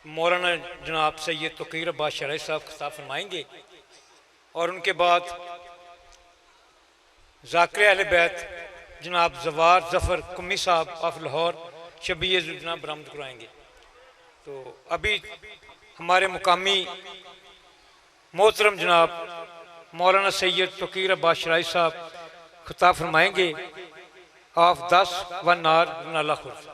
मौलाना जनाब सैयद तकीर अब्बास शरई साहब खिताब फरमाएंगे और उनके बाद ज़ाकिर अहले बैत जनाब जवार जफ़र कुम्मी साहब ऑफ लाहौर शबीए जनाब बरामद कराएंगे। तो अभी हमारे मुकामी मोहतरम जनाब मौलाना सैयद तकीर अब्बास शरई साहब खिताब फरमाएंगे ऑफ 10 व नार नाला खुर्द।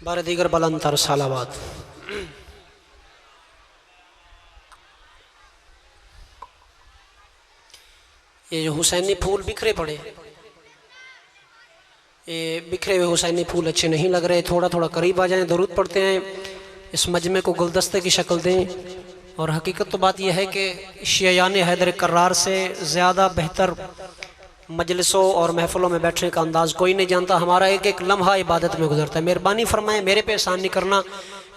बार दीगर बुलंदतर सलावत। ये जो हुसैनी फूल बिखरे पड़े, ये बिखरे हुए हुसैनी फूल अच्छे नहीं लग रहे, थोड़ा थोड़ा करीब आ जाएं, दरूद पढ़ते हैं, इस मजमे को गुलदस्ते की शक्ल दें। और हकीकत तो बात यह है कि शियायान हैदर करार से ज़्यादा बेहतर मजलिसों और महफ़िलों में बैठने का अंदाज़ कोई नहीं जानता। हमारा एक एक लम्हा इबादत में गुजरता है। मेहरबानी फरमाएं, मेरे पे एहसान नहीं करना,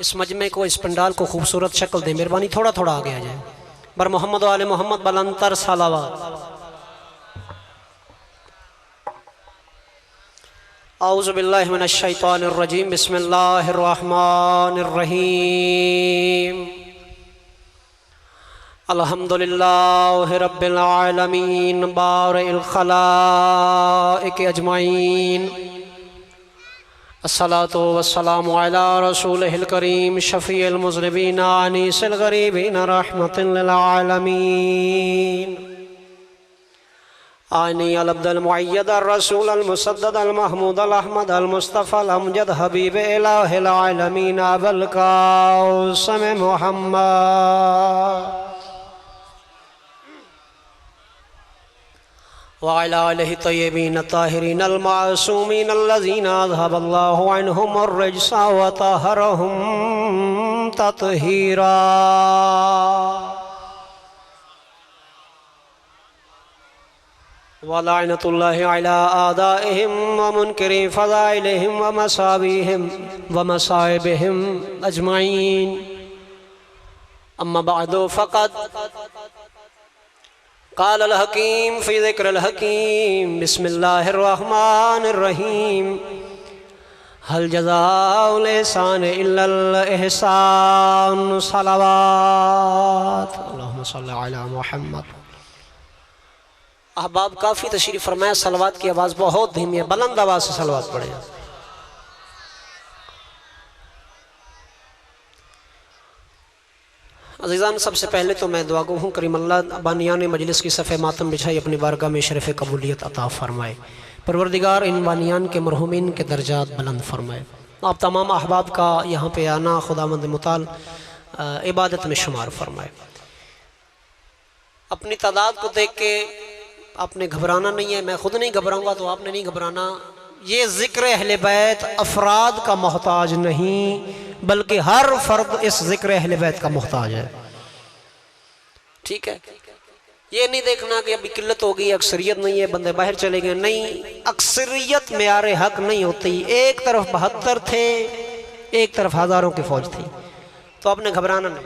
इस मजमे को, इस पंडाल को खूबसूरत शक्ल दें। मेहरबानी थोड़ा थोड़ा आगे आ जाए। बर मोहम्मद वाले मोहम्मद बुलंदतर सलावत। औज़ु बिल्लाहि मिनश शैतानिर रजीम, बिस्मिल्लाहिर रहमानिर रहीम। अल्हम्दुलिल्लाहि रब्बिल आलमीन बारिल खलाइक अजमाइन। अस्सलातु वस्सलामु अला रसूलिहिल करीम शफीइल मुज़निबीन अनीसिल गरीबीन रहमतिल लिल आलमीन। आनी अल अब्दुल मुअय्यद अर रसूल अल मुसद्दद अल महमूद अल अहमद अल मुस्तफ़ा अल अमजद हबीब इलाहिल आलमीन अबुल कासिम मुहम्मद व अला आलिहि तय्यबीन ताहिरीन अल मासूमीन अल्लज़ीना अज़हबल्लाहु अन्हुम अर्रिज्सा व तहरहुम तत्हीरा। वलानतुल्लाहि अला आदाइहिम व मुनकिरी फ़ज़ाइलिहिम व मसाबिहिम व मसाइबिहिम अजमाइन। अम्मा बअदु फ़क़द क़ाल अल हकीम फ़ी ज़िक्रिल हकीम। बिस्मिल्लाहिर रहमानिर रहीम। हल जज़ाउल इहसान इल्लल इहसान। सलावत अल्लाहुम्मा सल्लि अला मुहम्मद। अहबाब काफ़ी तशरीफ़ फरमाया। सलवात की आवाज़ बहुत धीमी है, बुलंद आवाज़ से सलवात पढ़े। अज़ीज़ान, सबसे पहले तो मैं दुआ गो हूँ करीम अल्लाह बानियान मजलिस की सफ़े मातम बिछाई अपनी बारगाह में शरफ़ कबूलियत अता फ़रमाए। परवरदिगार इन बानियान के मरहूमीन के दर्जात बुलंद फ़रमाए। आप तमाम अहबाब का यहाँ पे आना खुदावंद मुताल इबादत में शुमार फ़रमाए। अपनी तादाद को देख के आपने घबराना नहीं है, मैं खुद नहीं घबराऊंगा तो आपने नहीं घबराना। ये ज़िक्र अहले बैत अफराद का मोहताज नहीं, बल्कि हर फर्द इस ज़िक्र अहले बैत का मोहताज है। ठीक है, ये नहीं देखना कि अभी किल्लत हो गई, अक्सरियत नहीं है, बंदे बाहर चले गए। नहीं, अक्सरियत मेयारे हक नहीं होती। एक तरफ 72 थे, एक तरफ हज़ारों की फौज थी, तो आपने घबराना नहीं।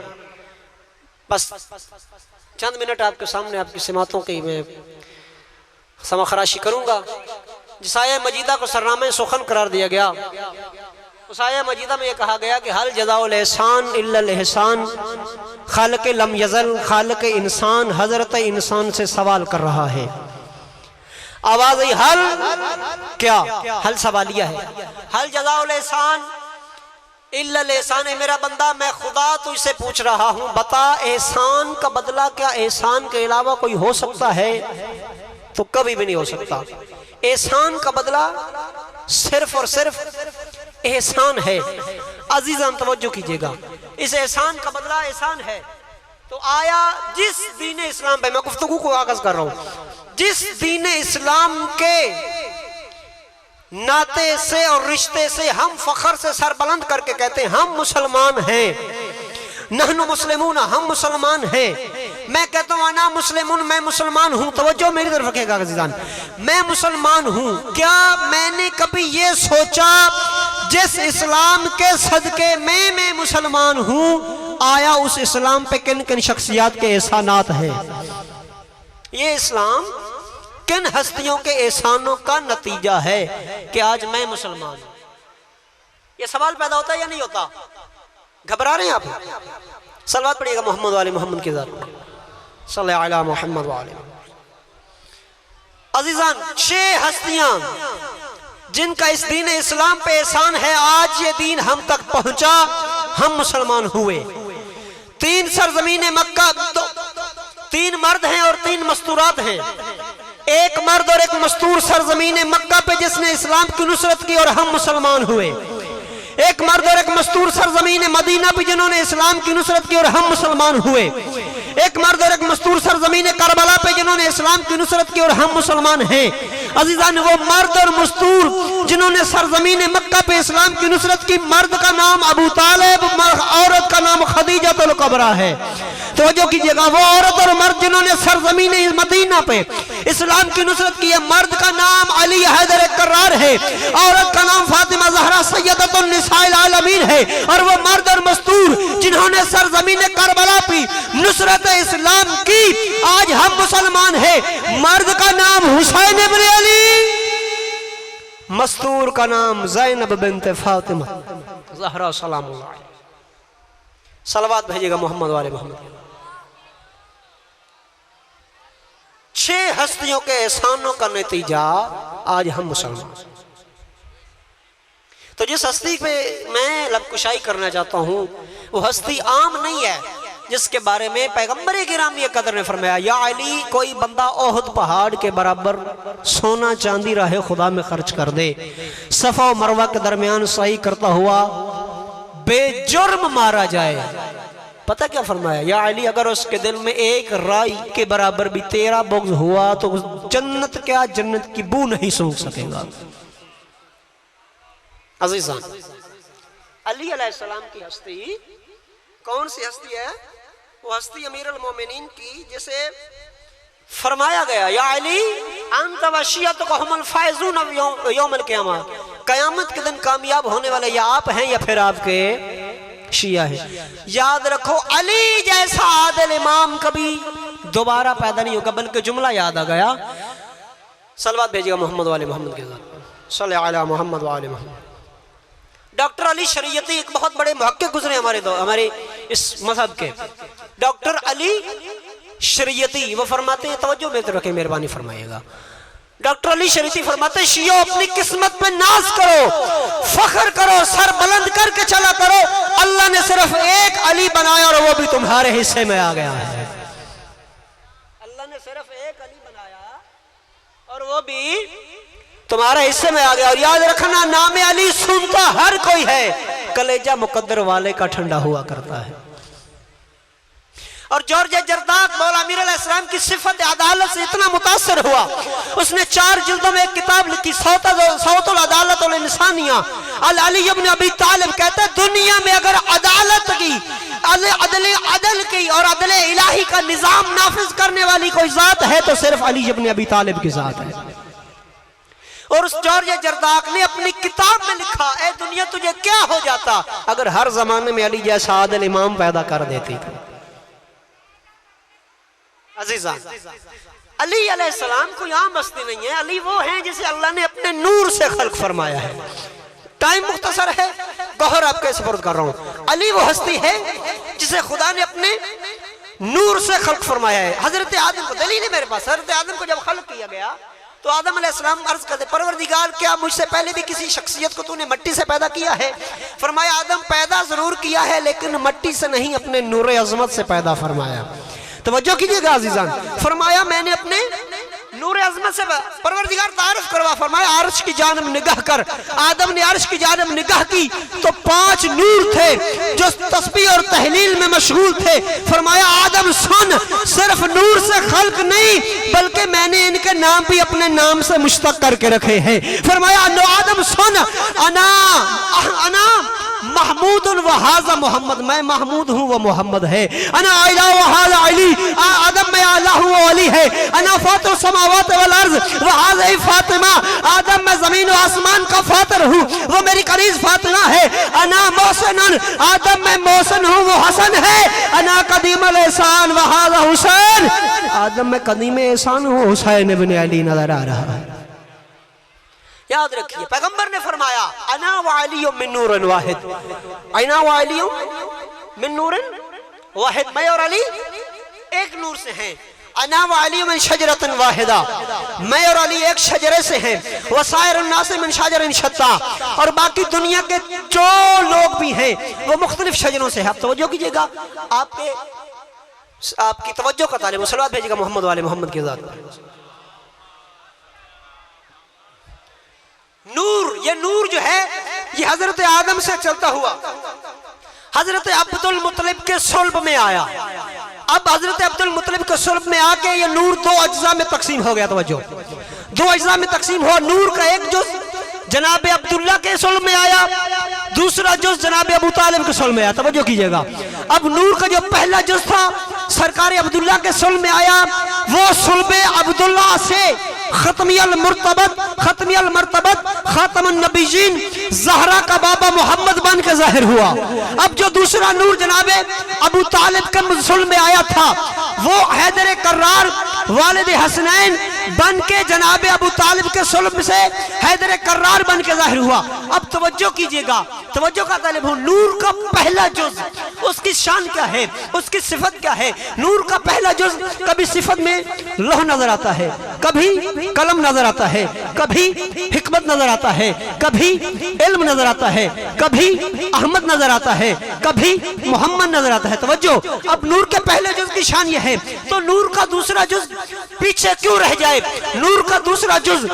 बस चंद मिनट आपके सामने आपकी सिमातों की मैं समाखराशी करूंगा। जिस आया मजीदा को सरनामे सुखन करार दिया गया, उस आया मजीदा में यह कहा गया कि हल जज़ाउल एहसान इल्लल एहसान। खालिक लम यज़ल, खालिक इंसान हजरत इंसान से सवाल कर रहा है। आवाज आई हल, क्या हल सवालिया है। हल जज़ाउल एहसान इल्लल एहसान। मेरा बंदा, मैं खुदा तुझसे पूछ रहा हूँ, बता एहसान का बदला क्या एहसान के अलावा कोई हो सकता है? तो कभी भी नहीं हो सकता। एहसान का बदला सिर्फ और सिर्फ एहसान है। अजीज़ान तवज्जो कीजिएगा, इस एहसान का बदला एहसान है। तो आया जिस दीन इस्लाम पे मैं गुफ्तगू को आगाज कर रहा हूं, जिस दीन इस्लाम के नाते से और रिश्ते से हम फख्र से सर बुलंद करके कहते हैं हम मुसलमान हैं, नहनु मुस्लिमून, हम मुसलमान हैं। मैं कहता हूँ अना मुस्लिमून, मैं मुसलमान हूँ। तवज्जो मेरी तरफ रखिएगा अज़ीज़ान, मैं मुसलमान हूँ। क्या मैंने कभी ये सोचा जिस इस्लाम के सदके मैं मुसलमान हूँ, आया उस इस्लाम पे किन किन शख्सियात के एहसानात हैं? ये इस्लाम किन हस्तियों के एहसानों का नतीजा है कि आज मैं मुसलमान हूं? ये सवाल पैदा होता है या नहीं होता? घबरा रहे हैं आप? सलवात पढ़िएगा मोहम्मद वाले मोहम्मद की जात में, सल्लल्लाहु अलैहि मोहम्मद वाले। अजीजान, 6 हस्तियां जिनका इस दीन इस्लाम पे एहसान है, आज ये दीन हम तक पहुंचा, हम मुसलमान हुए। 3 सरजमीन मक्का, 3 मर्द हैं और 3 मस्तूरात हैं। एक मर्द और एक मस्तूर सरजमीन मक्का पे जिसने इस्लाम की नुसरत की और हम मुसलमान हुए। एक मर्द और एक मस्तूर सरजमीन मदीना पे जिन्होंने इस्लाम की नुसरत की और हम मुसलमान हुए। एक मर्द और एक मस्तूर सरजमीन करबला पे जिन्होंने इस्लाम की नुसरत की और हम मुसलमान हैं। अजीजान, वो मर्द और मस्तूर जिन्होंने सरजमीन मक्का पे इस्लाम की नुसरत की, मर्द का नाम अबू तालिब, औरत का नाम खदीजतुल कुबरा है। तो जो कीजिएगा, वो औरत और मर्द जिन्होंने सरजमीन मदीना पे इस्लाम की नुसरत की है, मर्द का नाम अली हैदर कर्रार है, औरत का नाम फातिमा ज़हरा सैयदतुन निसाइल आलमीन है। और वो मर्द और मस्तूर जिन्होंने सरजमीन करबला पे नुसरत इस्लाम की, आज हम मुसलमान हैं। मर्द का नाम हुसैन इब्न अली, मस्तूर का नाम ज़ैनब बिन्त फातिमा ज़हरा सलामुल्लाह अलैहा। सलवात भेजिएगा मोहम्मद वाले मोहम्मद। 6 हस्तियों के एहसानों का नतीजा आज हम मुसलमान। तो जिस हस्ती पे मैं लबकुशाई करना चाहता हूं, वो हस्ती आम नहीं है, जिसके बारे में पैगंबर गिरामी कदर ने फरमाया, या अली, कोई बंदा ओहद पहाड़ के बराबर सोना चांदी राह खुदा में खर्च कर दे, सफा और मरवा के दरमियान सही करता हुआ बेजुर्म मारा जाए। पता क्या फरमाया? या अली, अगर उसके दिल में एक राई के बराबर भी तेरा बुग़्ज़ हुआ तो जन्नत क्या, जन्नत की बू नहीं सूंघ सकेगा। अज़ीज़ान, अली अलैहिस्सलाम की हस्ती कौन सी हस्ती है? वो हस्ती अमीरुल मोमिनीन की, जिसे फरमाया गया, या अली अंत वशियतुहुमुल फाइज़ून यौमल क़ियामा, क़यामत के दिन कामयाब होने वाले या आप हैं या फिर आपके शिया है। याद रखो, अली जैसा आदिल इमाम कभी दोबारा पैदा नहीं होगा। बल्कि जुमला याद आ गया, सलवात भेजिएगा मोहम्मद वाले मोहम्मद के साथ, सल्लल्लाहु अलैहि मोहम्मद वाले मोहम्मद। डॉक्टर अली शरीयती एक बहुत बड़े मुहक्किक गुजरे हमारे इस मजहब के। डॉक्टर अली शरीयती वो फरमाते हैं, तवज्जो में रखें, मेहरबानी फरमाइएगा। डॉक्टर अली शरीयती फरमाते हैं, शियो अपनी किस्मत पे नाज करो, फख्र करो, सर बुलंद करके चला करो। अल्लाह ने सिर्फ एक अली बनाया और वो भी तुम्हारे हिस्से में आ गया है। अल्लाह ने सिर्फ एक अली बनाया और वो भी तुम्हारे हिस्से में आ गया। और याद रखना, नाम अली सुनता हर कोई है, कलेजा मुकद्दर वाले का ठंडा हुआ करता है। और जॉर्ज जरदाक मौला अमीर अलैहिस्सलाम की सिफत अदालत से इतना मुतासर हुआ, उसने 4 जिल्दों में एक किताब लिखी, सौतुल अदालत वल इंसानिया। अली इब्न अबी तालिब कहते हैं, दुनिया में अगर अदालत की, अदल की और अदल इलाही का निजाम नाफिज करने वाली कोई जात है तो सिर्फ अली इब्न अबी तालिब की जात है। और उस जॉर्ज जरदाक ने अपनी किताब में लिखा, ए दुनिया तुझे क्या हो जाता अगर हर जमाने में अली जैसा आदिल इमाम पैदा कर देती थी। अजीजान, अली अलैहिस्सलाम कोई आम हस्ती नहीं है। अली वो हैं जिसे अल्लाह ने अपने नूर से खल्क फरमाया है। टाइम मुख्तसर है, गौहर आपके सुपुर्द कर रहा हूं। अली वो हस्ती है जिसे खुदा ने अपने नूर से खल्क फरमाया है। हजरत आदम को दलील है मेरे पास। हजरत आदम को जब खल्क किया गया तो आदम अलैहिस्सलाम अर्ज करते, परवरदिगार क्या मुझसे पहले भी किसी शख्सियत को तूने मिट्टी से पैदा किया है? फरमाया, आदम पैदा जरूर किया है लेकिन मिट्टी से नहीं, अपने नूर अज़मत से पैदा फरमाया। तवज्जो कीजिएगा अज़ीज़ान, फरमाया मैंने अपने नूर अज़मत से परवरदिगार तारुफ करवा। फरमाया अर्श की जानिब निगाह कर। आदम ने अर्श की जानिब निगाह की तो 5 नूर थे जो तस्बीह और तहलील में मशगूल थे। फरमाया आदम सुन, सिर्फ नूर से खल्क नहीं बल्कि मैंने इनके नाम भी अपने नाम से मुश्तक करके रखे हैं। फरमाया आदम सुन, अना महमूद व हाज़ा मोहम्मद, मैं महमूद हूँ वो मोहम्मद है। अना आला व हाज़ा अली, आदम में आला हूँ वो अली है। अना फातिर समावात वल अर्ज़ व हाज़ा फातिमा, आदम में ज़मीन जमीन और आसमान का फातर हूँ, वो मेरी कनीज फातिमा है। अना मोहसिन, आदम में मोहसिन हूँ, वो हसन है। अना कदीम अल एहसान व हाज़ा हुसैन, आदम में कदीम एहसान हूँ, हुसैन इब्न अली नजर आ रहा है। याद रखिए, पैगंबर ने फरमाया अना व अली मिन नूरिन वाहिद, अना व अली मिन नूरिन वाहिद, मैं और अली एक नूर से हैं। अना व अली मिन शजरतिन वाहिदा, मैं और अली एक शजरे से हैं। व साइरुन नास मिन शजरिन शत्ता, और बाकी दुनिया के जो लोग भी हैं वो मुख्तलिफ शजरों से हैं। आप तवज्जो कीजिएगा, आपकी तवज्जो का तालिब सलवात भेजिएगा मोहम्मद वाले मोहम्मद की ज़ात पर। नूर, ये नूर जो है ये हजरत आदम से चलता हुआ हजरत अब्दुल मुत्तलिब के सुल्ब में आया। अब हजरत अब्दुल मुत्तलिब के सुल्ब में आके ये नूर दो अज्जा में तकसीम हो गया। तवज्जो, दो अज्जा में तकसीम हुआ। नूर का एक जुज़ जनाब अब्दुल्ला के सुल्ब में आया, दूसरा जुज़ जनाब अबू तालिब के सुल्ब में आया। तवज्जो कीजिएगा, अब नूर का जो पहला जुज़ था सरकार अब्दुल्ला के सुल्ब में आया, वो सुल्ब अब्दुल्ला से खत्मियल मर्तबत खातमुन नबीयीन ज़हरा का बाबा मोहम्मद बन के जाहिर हुआ। अब जो दूसरा नूर जनाबे अबू तालिब के सुल्ब में आया था वो हैदर कर्रार वालिद हसनैन बन के जनाबे अबू तालिब के सुल्ब से हैदर कर्रार बन के जाहिर हुआ। अब तवज्जो कीजिएगा, तवज्जो का तालिब हूँ। नूर का पहला जुज़, उसकी शान क्या है, उसकी सिफत क्या है। नूर का पहला जुज़ कभी सिफत में लौह नजर आता है, कभी कलम नजर आता है, कभी हिकमत नजर आता है, कभी इल्म नजर आता है, कभी अहमद नजर आता है, कभी मोहम्मद नजर आता है। तवज्जो, अब नूर के पहले जुज़ की शान यह है, तो नूर का दूसरा जुज़ पीछे क्यों रह जाए। नूर का दूसरा जुज़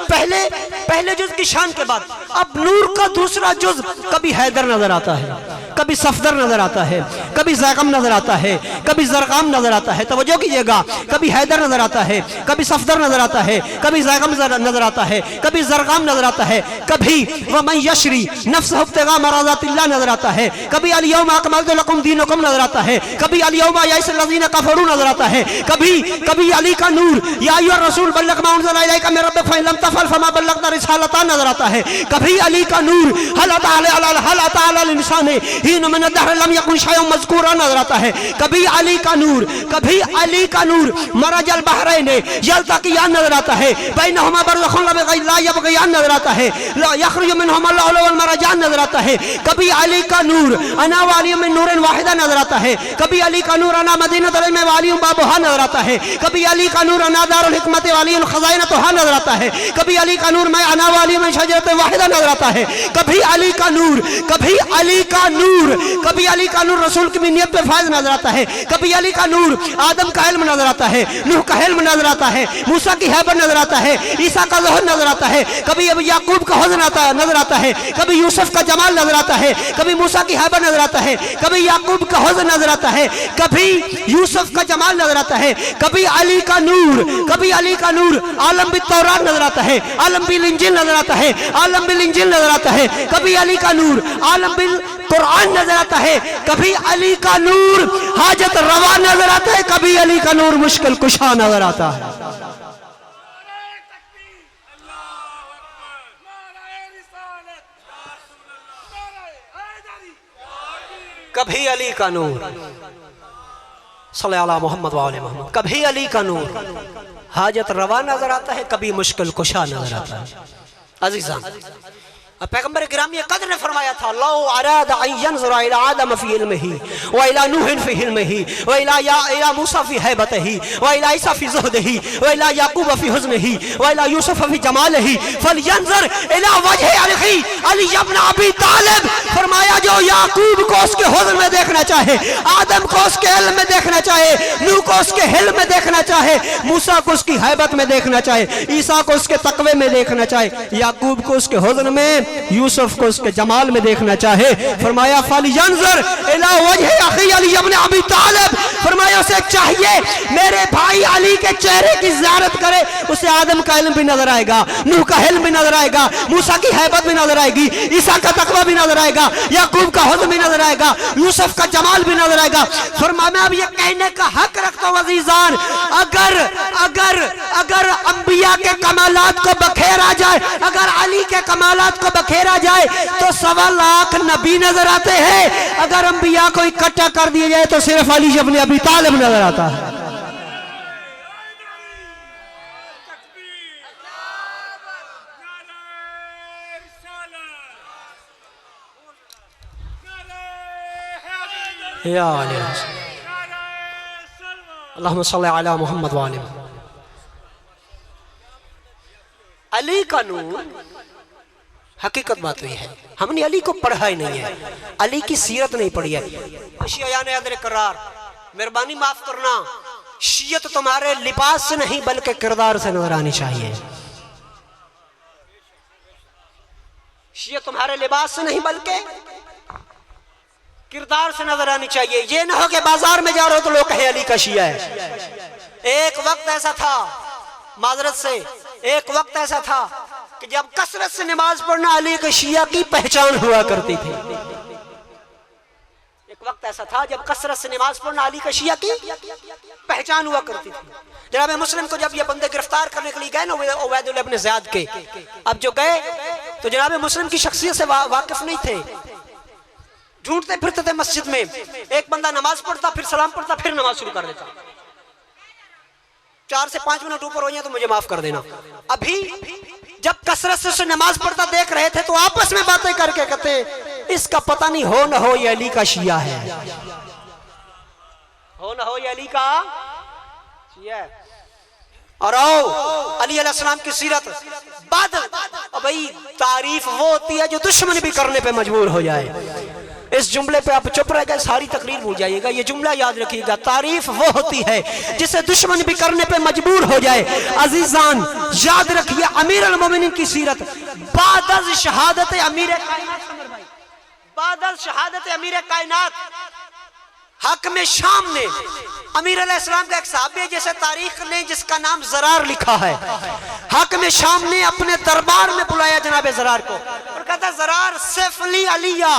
पहले जुज़ की शान के बाद अब नूर का दूसरा जुज़ कभी हैदर नजर आता है, कभी सफदर नजर आता है, कभी ज़ैगम नजर आता है, कभी ज़रक़ाम नजर आता है। तवज्जो कीजिएगा, कभी हैदर नजर आता है, कभी सफदर नजर आता है, कभी ज़ैगम नजर आता है, कभी ज़रक़ाम नजर आता है, कभी वमन यशरी नफ्सहु इब्तिग़ा मराज़ातिल्लाह नजर आता है, कभी अल यौमा अकमलतु लकुम दीनकुम नजर आता है, कभी अल यौमा यअसल लज़ीना कफ़रू नजर आता है, कभी अली का नूर या अय्युहर रसूल बल्लिग़ मा उन्ज़िला इलैका मिन रब्बिक फ़इन लम तफ़अल फ़मा बल्लग़ता रिसालतह नजर आता है, कभी अली का नूर हल अता अलल इंसानि हीनुम मिन अद-दहर लम यकुन शैअन मज़कूरा नजर आता है, कभी अली का नूर मरजल बहरैन यल्तक़ियान नजर आता है, बैनहुमा बरज़ख़ुन ला यबग़ियान नजर आता है, यख़रुजु मिनहुमा लुअलुअ वल मरजान नजर आता है, कभी अली का नूर अना व अली मिन नूरिन वाहिदा नजर आता है, कभी अली का नूर अना मदीनतुल इल्म व अली बाबुहा नजर आता है, कभी अली का नूर अना दारुल हिकमत व अली खज़ाइनतुहा नजर आता है, कभी अली का नूर मैं अना व अली मिन शजरतिन वाहिदा नजर आता है, कभी अली का नूर रसूल की मिन्नत पे फायज नजर आता है, कभी अली का नूर आदम का इल्म नजर आता है, नूह का इल्म नजर आता है, मूसा की हैबत नजर आता है, ईसा का ज़हर नजर आता है, कभी याकूब का हुज़्न नजर आता है, कभी यूसुफ का जमाल नजर आता है, कभी मूसा की हैबत नजर आता है, कभी याकूब का हुज़्न नजर आता है, कभी यूसुफ का जमाल नजर आता है, कभी अली का नूर आलम बिल तौरात नजर आता है, आलम बिल इंजील नजर आता है, आलम बिल इंजील नजर आता है, कभी अली का नूर आलम बिल कुरान नजर आता है, कभी अली का नूर हाजत रवा नजर आता है, कभी अली का नूर मुश्किल कुशा नजर आता है। कभी अली का नूर सल्लल्लाहु अलैहि मोहम्मद व आले मोहम्मद, कभी अली का नूर हाजत रवा नजर आता है, कभी मुश्किल कुशा नजर आता है। अजीज़ान, पैगंबर गिरामी कद्र ने फरमाया था लौ अराद अन यंज़ुरा इला आदम फी इल्मिही व इला नूह फी हिल्मिही व इला मूसा फी हैबतिही व इला ईसा फी ज़ुहदिही व इला याकूब फी हुज़्निही व इला यूसुफ फी जमालिही फलयंज़ुर इला वजहि अखी अली इब्न अबी तालिब। फरमाया जो याकूब को उसके हुज़्न में देखना चाहे, आदम को उसके इल्म में देखना चाहे, नूह को उसके हिल्म में देखना चाहे, मूसा को उसकी हैबत में देखना चाहे, ईसा को उसके तक़वे में देखना चाहे, याकूब को उसके हुज़्न में, यूसुफ को उसके जमाल में देखना चाहे, फरमाया फलयंज़ुर इला वजहि अखी अली इब्न अबी तालिब। फरमाया उसे चाहिए मेरे भाई अली के चेहरे की ज़ियारत करे, उसे आदम का इल्म भी नजर आएगा, नूह का इल्म भी नजर आएगा, मूसा की हैबत भी नजर आएगी, ईसा का तक़वा भी नजर आएगा, याकूब का हुज़्न भी नजर आएगा, यूसुफ का जमाल भी नजर आएगा। फरमाया मैं अब ये कहने का हक रखता हूँ अज़ीज़ान, अगर अंबिया के कमालात को बखेर आ जाए, अगर अली के कमालात को बखेरा जाए तो 1.25 लाख नबी नजर आते हैं। अगर अंबिया को इकट्ठा कर दिया जाए तो सिर्फ अली इब्न अबी तालिब नजर आता है। या अल्लाहुम्मा सल्ली अला मुहम्मद व आले मुहम्मद। अली का नूर, हकीकत बात हुई है, हमने अली को पढ़ा ही नहीं है, अली की सीरत नहीं पढ़ी है। शियाने अदर करार, मेहरबानी माफ करना, शियत तुम्हारे लिबास से नहीं बल्कि किरदार से नजर आनी चाहिए। शियत तुम्हारे लिबास से नहीं बल्कि किरदार से नजर आनी चाहिए। ये ना हो कि बाजार में जा रहे हो तो लोग कहे अली का शिया है। एक वक्त ऐसा था, माजरत से, एक वक्त ऐसा था कि जब कसरत से नमाज पढ़ना अली के शिया की पहचान हुआ करती थी। एक वक्त ऐसा था जब कसरत से नमाज पढ़ना अली के शिया की पहचान हुआ करती थी। जनाब मुस्लिम को जब ये बंदे गिरफ्तार करने के लिए गए ना उबैदुल्लाह इब्न ज़ियाद के, अब जो गए तो जनाब मुस्लिम की शख्सियत से वाकिफ नहीं थे, ढूंढते फिरते थे मस्जिद में। एक बंदा नमाज पढ़ता, फिर सलाम पढ़ता, फिर नमाज शुरू कर देता। 4 से 5 मिनट ऊपर हो जाए तो मुझे माफ कर देना। अभी जब कसरत से नमाज पढ़ता देख रहे थे तो आपस में बातें करके कहते इसका पता नहीं हो ना हो ये अली का शिया है, हो ना हो ये अली का शिया है। और आओ अली अलैहिस्सलाम की सीरत बाद, भाई तारीफ वो होती है जो दुश्मन भी करने पे मजबूर हो जाए। इस जुमले पे आप चुप रह गए, सारी तकरीर भूल जाइएगा। ये जुमला याद रखिएगा, तारीफ वो होती है जिसे दुश्मन भी करने पे मजबूर हो जाए। अजीजान याद रखिए, अमीर अल मोमिनीन की सीरत बाद शहादत अमीर कायनात, बाद शहादत अमीर कायनात हक में शाम ने अमीर अलैहिस्सलाम का एक सहाबी है जिसे तारीख ने जिसका नाम ज़रार लिखा है, हक में शाम ने अपने दरबार में बुलाया जनाब ज़रार को और कहता ज़रार सैफली अलिया।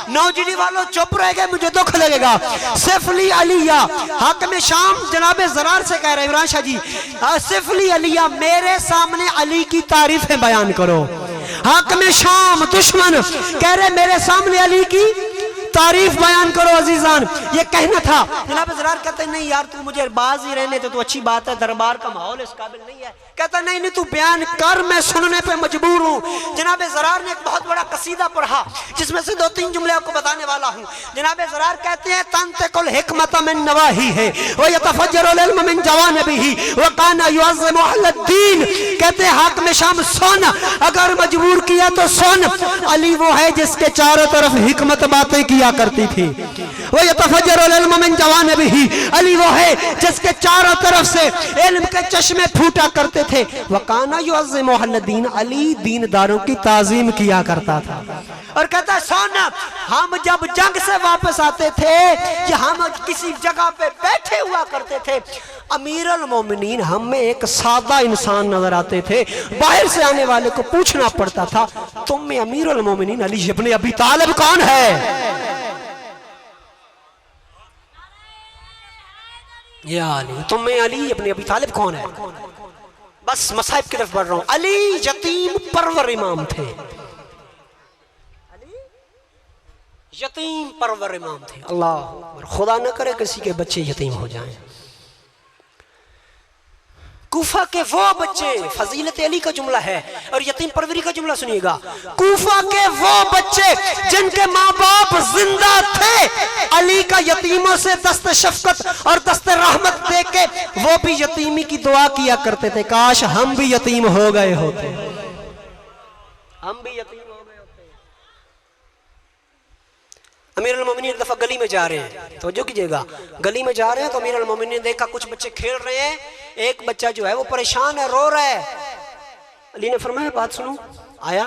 नौजवानी वालों चुप रह गए, मुझे दुख लगेगा। सैफली अलिया, हक में शाम जनाब ज़रार से कह रहे इमरान शाह जी, सैफली अलिया मेरे सामने अली की तारीफें बयान करो। हक में शाम दुश्मन कह रहे मेरे सामने अली की तारीफ बयान करो। अजीजान ये कहना था, जनाब ज़रार कहते नहीं यार तू मुझे बाज ही रहने दे, तो अच्छी बात है, दरबार का माहौल इस काबिल नहीं है। कहता नहीं नहीं तू बयान कर, मैं सुनने पे मजबूर हूँ। जनाब ज़रार ने एक बहुत बड़ा कसीदा पढ़ा जिसमें से 2-3 जुमले आपको बताने वाला हूँ। जनाब ज़रार कहते हैं तंतिकुल हिकमत मिन नवाही है व यतफज्जरुल इल्म मिन जवानिबिही व काना युअज़्ज़िमु अहलद्दीन। कहते हैं हक में शाम सुन, अगर मजबूर किया तो सुन। अली वो है जिसके चारों तरफ हिकमत बातें किया करती थी। वो यतफज्जरुल इल्म मिन जवानिबिही, अली वो है जिसके चारों तरफ से इल्म के चश्मे फूटा करते थे। वकाना युअज़्ज़िमु अहलद्दीन, अली दीनदारों की ताज़ीम किया करता था। और कहता सुन, हम जब जंग से वापस आते थे या हम किसी जगह पे बैठे हुआ करते थे, अमीर अल मोमिनीन हम में एक सादा इंसान नजर आते थे। बाहर से आने वाले को पूछना पड़ता था तुम में अमीर अल मोमिनीन अली इब्न अबी तालिब कौन है? या अली, तुम में अली इब्न अबी तालिब कौन है? बस मसाइब की तरफ बढ़ रहा हूं। अली यतीम परवर इमाम थे, यतीम परवर इमाम थे। अल्लाह खुदा न करे किसी के बच्चे यतीम हो जाएं। कूफा के वो बच्चे, फजीलत अली का जुमला है और यतीम परवरी का जुमला सुनिएगा। कूफा के वो बच्चे जिनके माँ बाप जिंदा थे, अली का यतीमों से दस्त शफकत और दस्त रहमत देके वो भी यतीमी की दुआ किया करते थे, काश हम भी यतीम हो गए होते, हम भी यतीम हो गए होते। अमीर अल मोमिनीन एक दफा गली में जा रहे हैं, तो जो कीजिएगा, गली में जा रहे हैं तो अमीर अल मोमिनीन ने देखा कुछ बच्चे खेल रहे हैं, एक बच्चा जो है वो परेशान है, रो रहा है। अली ने फरमाया बात सुनो। आया,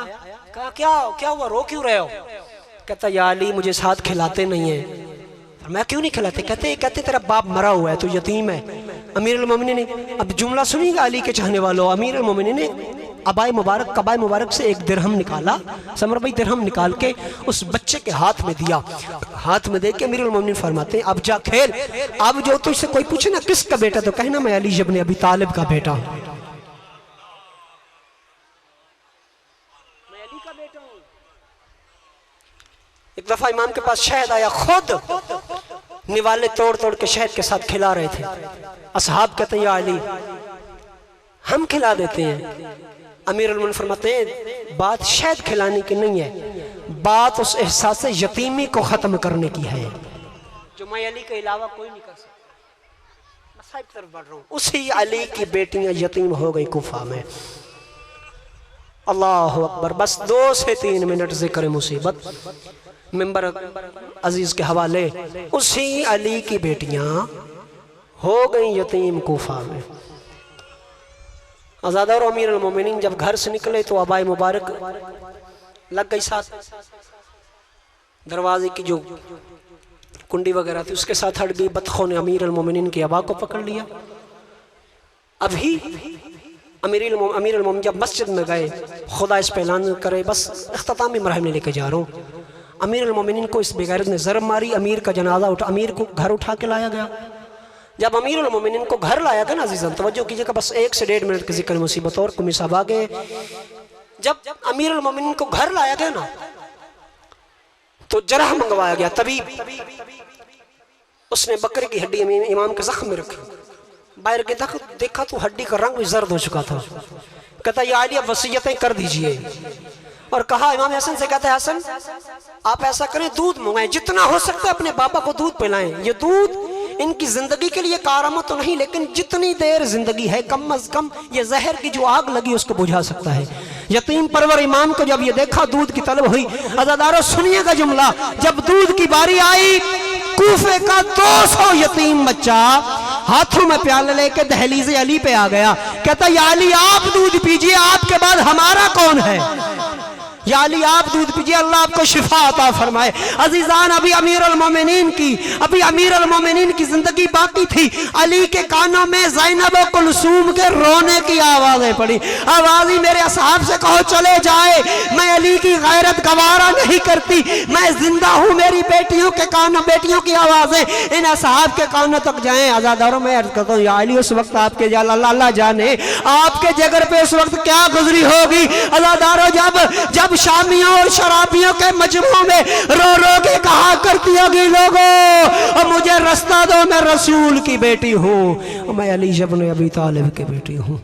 कहा क्या क्या हुआ, रो क्यों रहे हो? कहता या अली मुझे साथ खिलाते नहीं है। मैं क्यों नहीं खिलाते? कहते तेरा बाप मरा हुआ है, तो यतीम है। अमीर अल मोमिनीन ने, अब जुमला सुनिएगा अली के चाहने वालों, अमीर अल मोमिनीन ने अबाए मुबारक, कबाए मुबारक से एक दिरहम निकाला, समर भाई दिरहम निकाल के उस बच्चे के हाथ में दिया। हाथ में दे के अमीर अल मोमिनीन फरमाते हैं अब जा खेल। अब जो तुझसे कोई पूछे ना किसका बेटा, तो कहना मैं अली इब्न अबी तालिब का बेटा हूं। अली का बेटा हूं। एक दफा इमाम के पास शहद आया, खुद निवाले तोड़ तोड़ के शहद के साथ खिला रहे थे। असहाब कहते हैं या अली हम खिला देते हैं। अमीर अल-मोमिनीन फरमाते हैं बात शहद खिलाने की नहीं है, बात उस एहसास यतीमी को खत्म करने की है जो मैं अली के अलावा कोई नहीं कर सकता। मैं साहिब तरफ बढ़ रहा हूं। उसी अली की बेटियां यतीम हो गई कुफा में। अल्लाह अकबर। बस 2 से 3 मिनट जिक्र मुसीबत मिंबर अजीज के हवाले। उसी अली की बेटियां हो गई यतीम कुफा में। आज़ादा और अमीर अल-मोमिनीन जब घर से निकले तो अबाए मुबारक लग गई साथ, दरवाजे की जो कुंडी वगैरह थी उसके साथ हट गई। बतखों ने अमीर अल-मोमिनीन की अबा को पकड़ लिया। अभी अमीर अल-मोमिनीन जब मस्जिद में गए, खुदा इस पे ऐलान करे बस इख्तितामी मरहल में लेके जा रहा हूँ। अमीर अल-मोमिनीन को इस बेगैरत ने ज़रब मारी। अमीर का जनाजा उठा, अमीर को घर उठा के लाया गया। जब अमीर अल-मोमिनीन को घर लाया गया ना अजीज़ान, तवज्जो कीजिएगा, बस 1 से 1.5 मिनट की जिक्र मुसीबत और कुमी साहब आ गए। जब अमीर अल-मोमिनीन को घर लाया गया ना तो जरह मंगवाया गया। तभी उसने बकरे की हड्डी इमाम के जख्म में रखी। बाहर के तक देखा तो हड्डी का रंग भी जर्द हो चुका था। कहता या अली अब वसीयतें कर दीजिए। और कहा इमाम हसन से, कहता है हसन आप ऐसा करें दूध मंगाएं, जितना हो सकता है अपने बाबा को दूध पिलाएं। ये दूध इनकी जिंदगी के लिए कारआमद तो नहीं, लेकिन जितनी देर जिंदगी है कम अज कम ये जहर की जो आग लगी उसको बुझा सकता है। यतीम परवर इमाम को जब ये देखा दूध की तलब हुई। अज़ादारों सुनिएगा जुमला, जब दूध की बारी आई कूफे का 200 यतीम बच्चा हाथों में प्याला लेके दहलीज़े अली पे आ गया। कहता या अली आप दूध पीजिए, आपके बाद हमारा कौन है। या अली आप दूध पीजिए, अल्लाह आपको शिफा अता फरमाए। अजीजान अभी अमीर अल-मोमिनीन की जिंदगी बाकी थी। अली के कानों में ज़ैनब और कुलसूम के रोने की आवाजें पड़ी। आवाज़ ही मेरे असहाब से कहो चले जाए, मैं अली की गैरत गवारा नहीं करती, मैं जिंदा हूँ। मेरी बेटियों के कानों, बेटियों की आवाजें इन असहाब के कानों तक जाएं। आज़ादारों में अर्ज करता हूँ या अली उस वक्त आपके अल्लाह जाने आपके जिगर पे उस वक्त क्या गुजरी होगी। आज़ादारों जब शामियों और शराबियों के मजमू में रो रो के कहा करती होगी लोगों मुझे रास्ता दो, मैं रसूल की बेटी हूँ, मैं अली इब्न अबी तालिब की बेटी हूँ।